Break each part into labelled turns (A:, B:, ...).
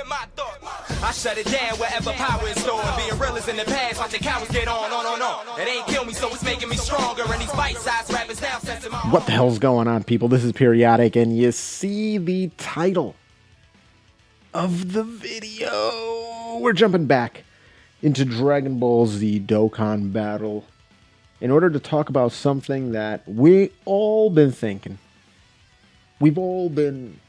A: my thoughts. I shut it down wherever power is stored. Being real is in the past, watching cowards get on. It ain't kill me, so it's making me stronger. And these bite-sized rappers now sensing my...
B: What the hell's going on, people? This is Periodic, and you see the title of the video. We're jumping back into Dragonball Z Dokkan Battle in order to talk about something that we all been thinking. We've all been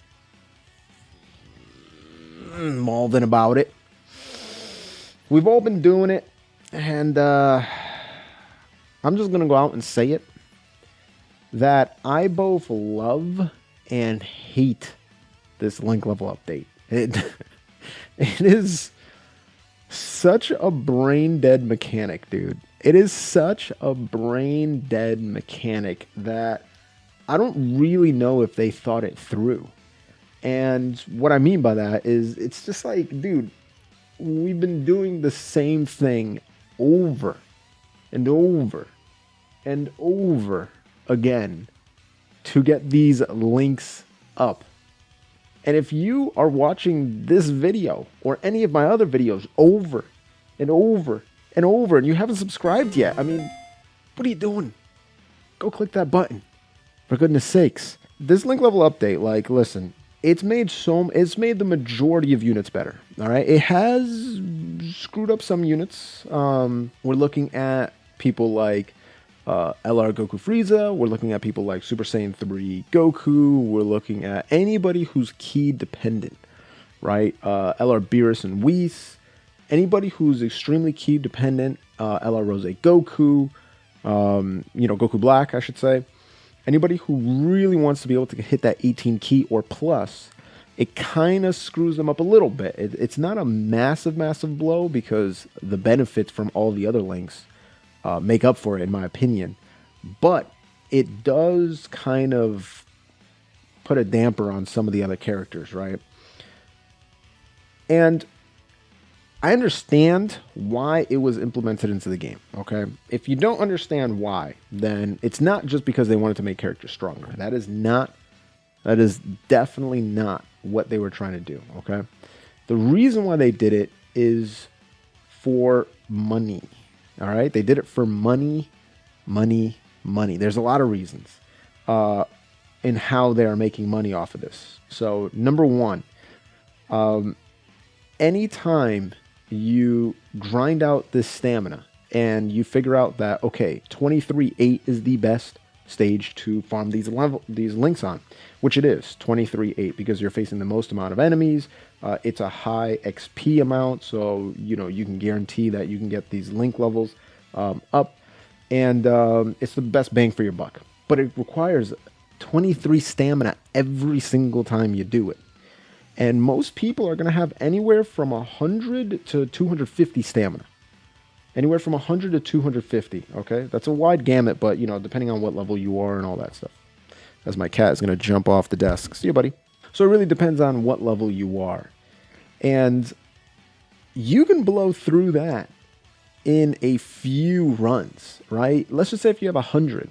B: mulling about it. We've all been doing it, and I'm just going to go out and say it, that I both love and hate this link level update. It is such a brain dead mechanic, dude. It is such a brain dead mechanic that I don't really know if they thought it through. And what I mean by that is it's just like, dude, we've been doing the same thing over and over and over again to get these links up. And if you are watching this video or any of my other videos over and over and over and you haven't subscribed yet, I mean, what are you doing? Go click that button, for goodness sakes. This link level update, like, listen, it's made the majority of units better. All right, it has screwed up some units. We're looking at people like LR Goku Frieza. We're looking at people like Super Saiyan 3 Goku. We're looking at anybody who's key dependent, right? LR Beerus and Whis. Anybody who's extremely key dependent. LR Rose Goku. Goku Black, I should say. Anybody who really wants to be able to hit that 18 key or plus, it kind of screws them up a little bit. It's not a massive blow because the benefits from all the other links make up for it, in my opinion. But it does kind of put a damper on some of the other characters, right? And I understand why it was implemented into the game, okay? If you don't understand why, then it's not just because they wanted to make characters stronger. That is definitely not what they were trying to do, okay? The reason why they did it is for money, all right? They did it for money. There's a lot of reasons in how they are making money off of this. So, number one, anytime you grind out this stamina and you figure out that, okay, 23-8 is the best stage to farm these links on, which it is, 23-8, because you're facing the most amount of enemies. It's a high XP amount, so you can guarantee that you can get these link levels up, and it's the best bang for your buck. But it requires 23 stamina every single time you do it. And most people are going to have anywhere from 100 to 250 stamina. Anywhere from 100 to 250, okay? That's a wide gamut, but, depending on what level you are and all that stuff. As my cat is going to jump off the desk. See you, buddy. So it really depends on what level you are. And you can blow through that in a few runs, right? Let's just say if you have 100.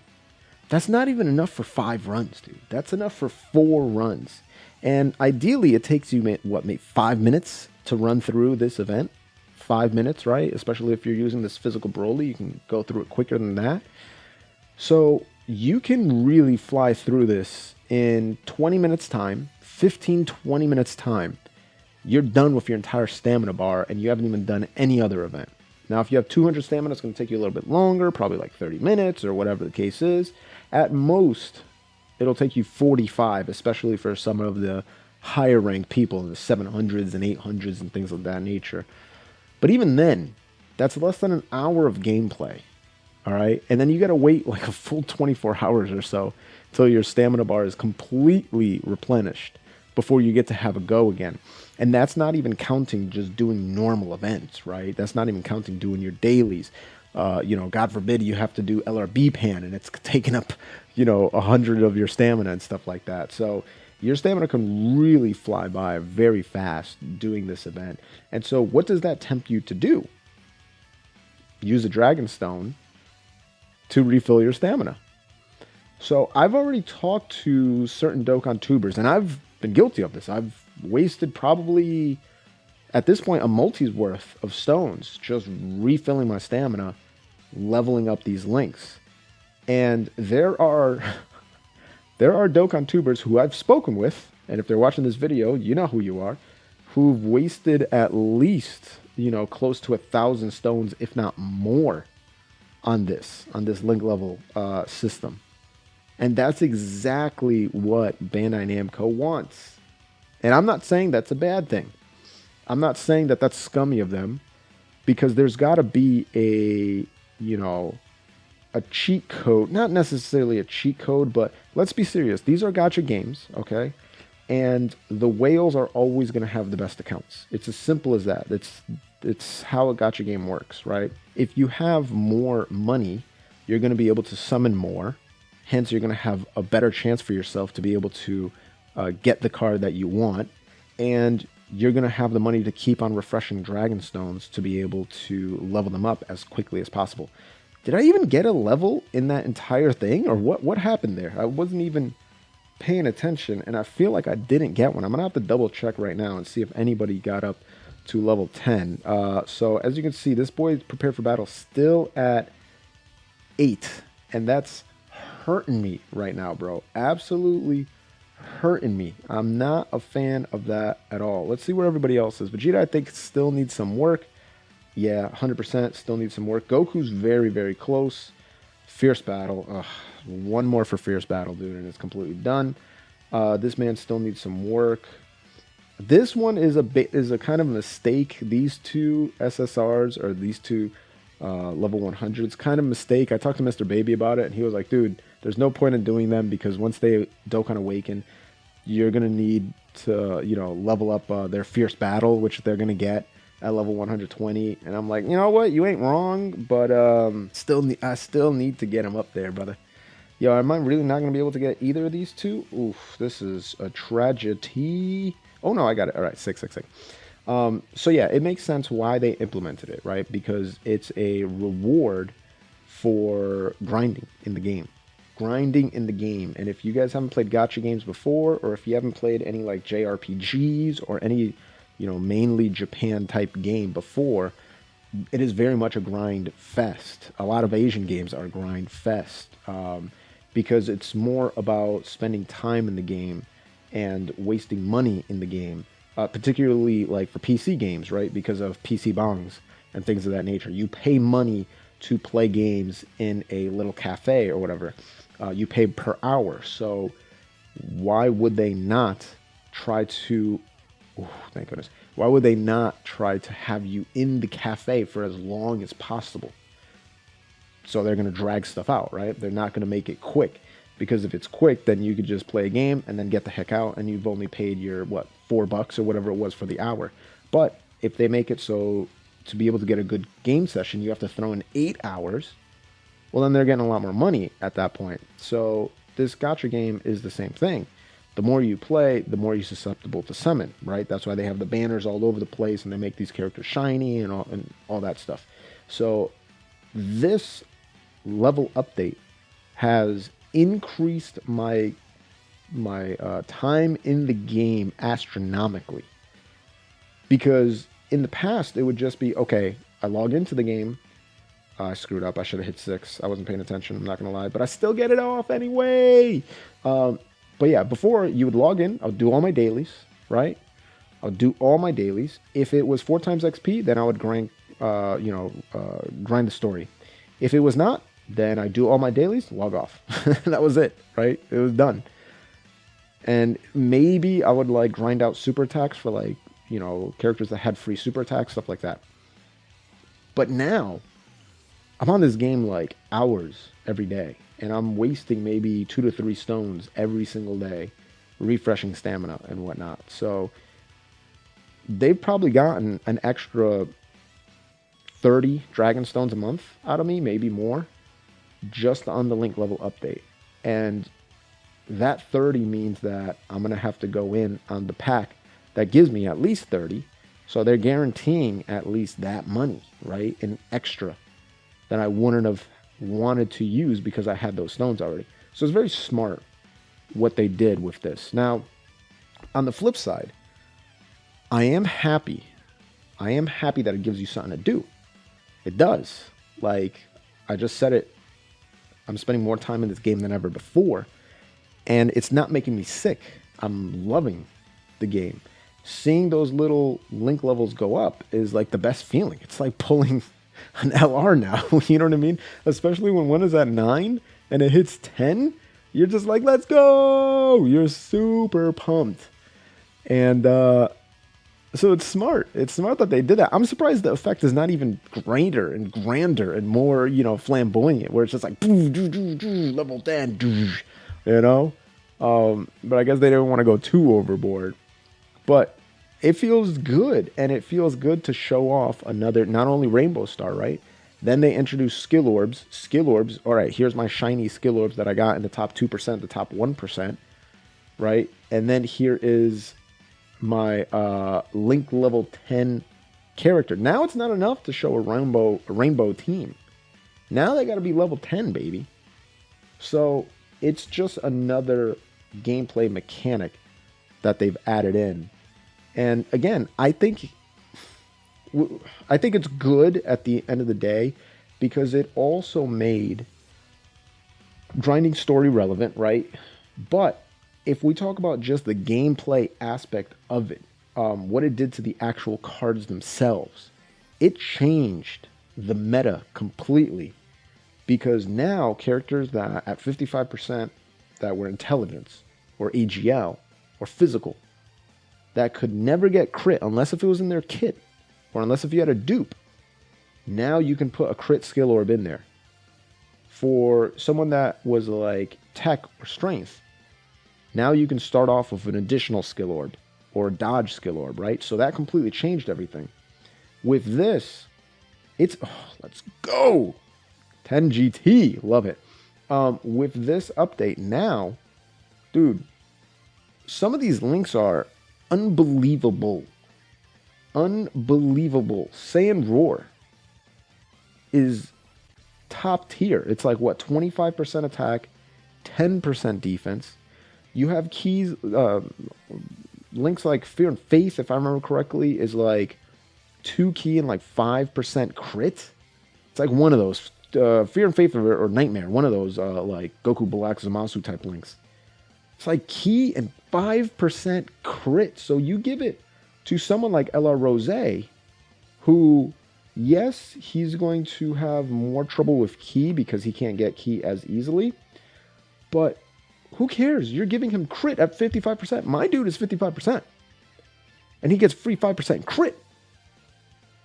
B: That's not even enough for 5 runs, dude. That's enough for 4 runs. And ideally, it takes you, maybe 5 minutes to run through this event? 5 minutes, right? Especially if you're using this physical Broly, you can go through it quicker than that. So you can really fly through this in 20 minutes time, 15, 20 minutes time. You're done with your entire stamina bar, and you haven't even done any other event. Now, if you have 200 stamina, it's going to take you a little bit longer, probably like 30 minutes or whatever the case is. At most, it'll take you 45, especially for some of the higher ranked people, the 700s and 800s and things of that nature. But even then, that's less than an hour of gameplay, all right? And then you got to wait like a full 24 hours or so until your stamina bar is completely replenished before you get to have a go again. And that's not even counting just doing normal events, right? That's not even counting doing your dailies. God forbid you have to do LRB pan and it's taking up, 100 of your stamina and stuff like that. So your stamina can really fly by very fast doing this event. And so what does that tempt you to do? Use a Dragon Stone to refill your stamina. So I've already talked to certain Dokkan tubers, and I've been guilty of this. I've wasted probably At this point, a multi's worth of stones, just refilling my stamina, leveling up these links. And there are Dokkan tubers who I've spoken with, and if they're watching this video, you know who you are, who've wasted at least, close to 1,000 stones, if not more, on this link level system. And that's exactly what Bandai Namco wants. And I'm not saying that's a bad thing. I'm not saying that that's scummy of them, because there's got to be a cheat code, not necessarily a cheat code, but let's be serious. These are gacha games, okay? And the whales are always going to have the best accounts. It's as simple as that. It's how a gacha game works, right? If you have more money, you're going to be able to summon more. Hence, you're going to have a better chance for yourself to be able to get the card that you want. And you're going to have the money to keep on refreshing Dragon Stones to be able to level them up as quickly as possible. Did I even get a level in that entire thing? Or what happened there? I wasn't even paying attention, and I feel like I didn't get one. I'm going to have to double check right now and see if anybody got up to level 10. So as you can see, this boy is prepared for battle still at 8. And that's hurting me right now, bro. Absolutely hurting me. I'm not a fan of that at all. Let's see where everybody else is. Vegeta, I think, still needs some work. Yeah, 100% still needs some work. Goku's very, very close. Fierce Battle. Ugh, one more for Fierce Battle, dude, and it's completely done. This man still needs some work. This one is a kind of mistake. These two SSRs, or these two level 100s, kind of mistake. I talked to Mr. Baby about it, and he was like, dude, there's no point in doing them, because once they Dokkan Awaken, you're going to need to, level up their Fierce Battle, which they're going to get at level 120. And I'm like, you know what? You ain't wrong, but I still need to get them up there, brother. Yo, am I really not going to be able to get either of these two? Oof, this is a tragedy. Oh, no, I got it. All right, 666. So, yeah, it makes sense why they implemented it, right? Because it's a reward for grinding in the game. Grinding in the game. And if you guys haven't played gacha games before, or if you haven't played any like JRPGs or any, mainly Japan type game before, it is very much a grind fest. A lot of Asian games are grind fest because it's more about spending time in the game and wasting money in the game, particularly like for PC games, right? Because of PC bongs and things of that nature. You pay money to play games in a little cafe or whatever. You pay per hour. So why would they not try to, thank goodness, why would they not try to have you in the cafe for as long as possible? So they're going to drag stuff out, right? They're not going to make it quick, because if it's quick, then you could just play a game and then get the heck out, and you've only paid your, $4 or whatever it was for the hour. But if they make it so to be able to get a good game session, you have to throw in 8 hours, well, then they're getting a lot more money at that point. So this gacha game is the same thing. The more you play, the more you're susceptible to summon, right? That's why they have the banners all over the place, and they make these characters shiny and all that stuff. So this level update has increased my time in the game astronomically. Because in the past, it would just be, okay, I log into the game. I screwed up. I should have hit 6. I wasn't paying attention. I'm not going to lie. But I still get it off anyway. But yeah, before you would log in, I'll do all my dailies, right? I'll do all my dailies. If it was 4 times XP, then I would grind the story. If it was not, then I do all my dailies, log off. That was it, right? It was done. And maybe I would like grind out super attacks for like, characters that had free super attacks, stuff like that. But now I'm on this game like hours every day, and I'm wasting maybe 2 to 3 stones every single day, refreshing stamina and whatnot. So they've probably gotten an extra 30 Dragon Stones a month out of me, maybe more, just on the link level update. And that 30 means that I'm going to have to go in on the pack that gives me at least 30. So they're guaranteeing at least that money, right? An extra that I wouldn't have wanted to use because I had those stones already. So it's very smart what they did with this. Now, on the flip side, I am happy I am happy that it gives you something to do. It does. Like, I just said it, I'm spending more time in this game than ever before, and it's not making me sick. I'm loving the game. Seeing those little link levels go up is like the best feeling. It's like pulling an LR now, you know what I mean? Especially when one is at 9 and it hits 10, you're just like, let's go! You're super pumped. And so it's smart. It's smart that they did that. I'm surprised the effect is not even grander and more, you know, flamboyant, where it's just like level 10, you know? But I guess they didn't want to go too overboard. But it feels good, and it feels good to show off another, not only Rainbow Star, right? Then they introduced skill orbs. Skill orbs, all right, here's my shiny skill orbs that I got in the top 2%, the top 1%, right? And then here is my Link level 10 character. Now it's not enough to show a rainbow team. Now they got to be level 10, baby. So it's just another gameplay mechanic that they've added in. And again, I think it's good at the end of the day, because it also made grinding story relevant, right? But if we talk about just the gameplay aspect of it, what it did to the actual cards themselves, it changed the meta completely. Because now characters that at 55% that were intelligence or AGL or physical, that could never get crit unless if it was in their kit, or unless if you had a dupe, now you can put a crit skill orb in there. For someone that was like tech or strength, now you can start off with an additional skill orb or a dodge skill orb, right? So that completely changed everything. With this, it's, let's go! 10 GT, love it. With this update now, dude, some of these links are unbelievable. Unbelievable. Saiyan Roar is top tier. It's like, what, 25% attack, 10% defense. You have keys, links like Fear and Faith, if I remember correctly, is like 2 key and like 5% crit. It's like one of those. Fear and Faith or Nightmare, one of those like Goku Black Zamasu type links. It's like key and 5% crit. So you give it to someone like LR Rose, who, yes, he's going to have more trouble with key because he can't get key as easily. But who cares? You're giving him crit at 55%. My dude is 55%. And he gets free 5% crit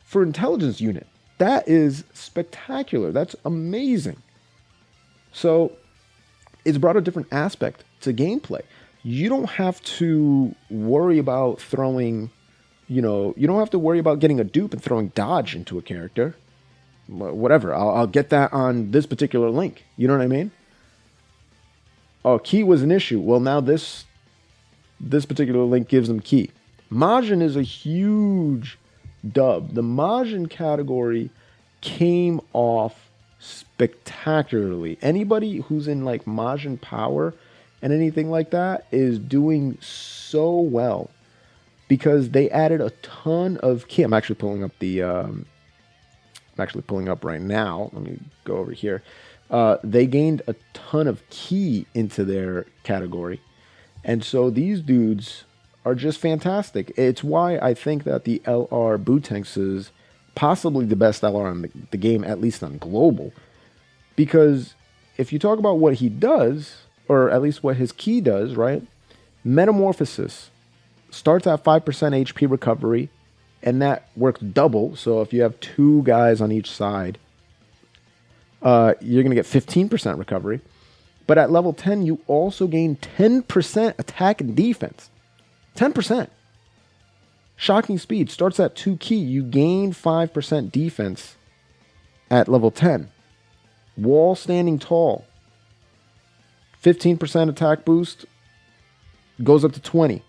B: for intelligence unit. That is spectacular. That's amazing. So it's brought a different aspect to gameplay. You don't have to worry about throwing, you don't have to worry about getting a dupe and throwing dodge into a character. Whatever. I'll get that on this particular link. You know what I mean? Oh, key was an issue. Well, now this particular link gives them key. Majin is a huge dub. The Majin category came off spectacularly. Anybody who's in like Majin power and anything like that is doing so well, because they added a ton of key. I'm actually pulling up right now. Let me go over here. They gained a ton of key into their category. And so these dudes are just fantastic. It's why I think that the LR Bootanks is possibly the best LR in the game, at least on global. Because if you talk about what he does, or at least what his key does, right? Metamorphosis starts at 5% HP recovery, and that works double. So if you have 2 guys on each side, you're going to get 15% recovery. But at level 10, you also gain 10% attack and defense. 10%. Shocking speed starts at 2 key. You gain 5% defense at level 10. Wall standing tall. 15% attack boost. Goes up to 20.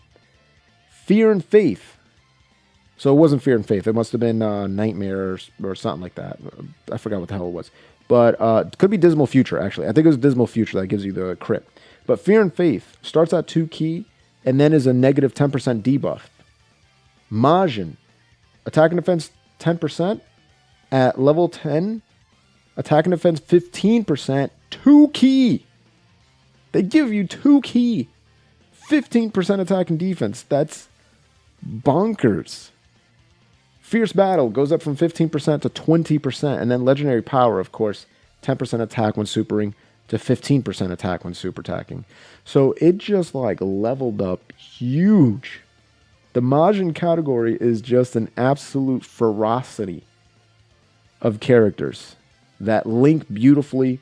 B: Fear and Faith. So it wasn't Fear and Faith. It must have been Nightmare or something like that. I forgot what the hell it was. But it could be Dismal Future, actually. I think it was Dismal Future that gives you the crit. But Fear and Faith starts at 2 key and then is a negative 10% debuff. Majin Attack and defense 10%. At level 10, attack and defense 15%. 2 key. They give you 2 key. 15% attack and defense. That's bonkers. Fierce Battle goes up from 15% to 20%. And then Legendary Power, of course, 10% attack when supering to 15% attack when super attacking. So it just like leveled up huge. The Majin category is just an absolute ferocity of characters that link beautifully,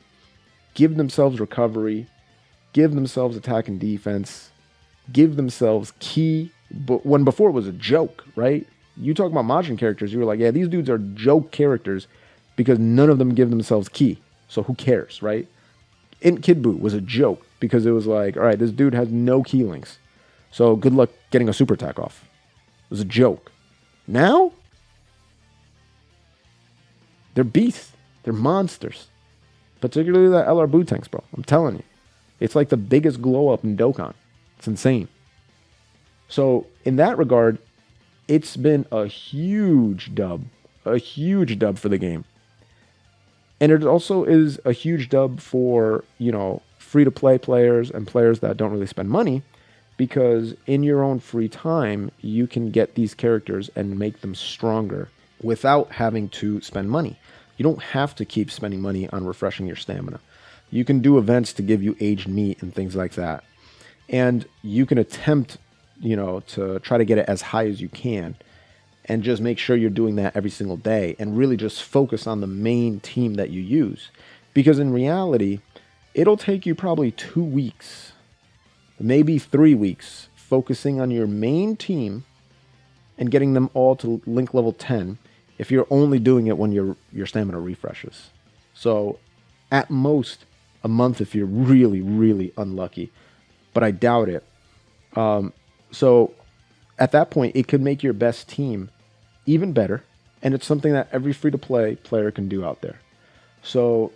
B: give themselves recovery, give themselves attack and defense, give themselves ki. But when before it was a joke, right? You talk about Majin characters, you were like, yeah, these dudes are joke characters because none of them give themselves ki. So who cares, right? Kid Buu was a joke because it was like, all right, this dude has no key links. So good luck getting a super attack off. It was a joke. Now, they're beasts. They're monsters. Particularly that LR Buu tanks, bro. I'm telling you. It's like the biggest glow up in Dokkan. It's insane. So in that regard, it's been a huge dub. A huge dub for the game. And it also is a huge dub for, free-to-play players and players that don't really spend money, because in your own free time, you can get these characters and make them stronger without having to spend money. You don't have to keep spending money on refreshing your stamina. You can do events to give you aged meat and things like that. And you can attempt, to try to get it as high as you can. And just make sure you're doing that every single day and really just focus on the main team that you use. Because in reality, it'll take you probably 2 weeks, maybe 3 weeks, focusing on your main team and getting them all to link level 10 if you're only doing it when your stamina refreshes. So at most a month if you're really, really unlucky. But I doubt it. So at that point, it could make your best team even better, and it's something that every free-to-play player can do out there. So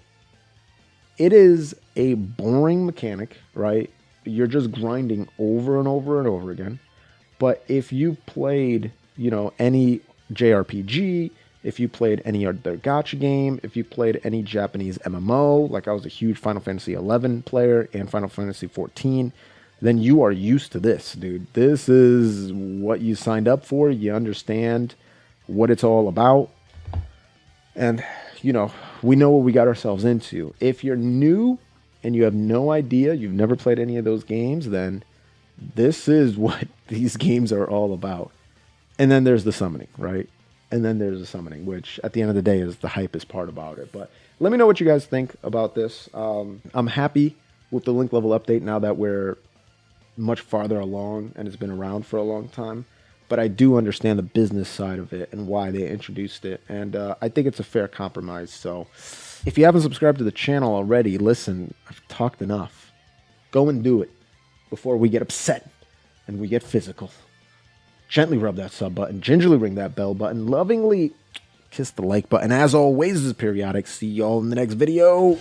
B: it is a boring mechanic, right? You're just grinding over and over and over again. But if you played, any JRPG, if you played any other gacha game, if you played any Japanese MMO, like I was a huge Final Fantasy XI player and Final Fantasy XIV, then you are used to this, dude. This is what you signed up for. You understand what it's all about. And, we know what we got ourselves into. If you're new and you have no idea, you've never played any of those games, then this is what these games are all about. And then there's the summoning, right? And then there's the summoning, which at the end of the day is the hypest part about it. But let me know what you guys think about this. I'm happy with the link level update now that we're much farther along and it's been around for a long time. But I do understand the business side of it and why they introduced it. And I think it's a fair compromise. So if you haven't subscribed to the channel already, listen, I've talked enough. Go and do it before we get upset and we get physical. Gently rub that sub button, gingerly ring that bell button, lovingly kiss the like button. As always, this is Periodic. See y'all in the next video.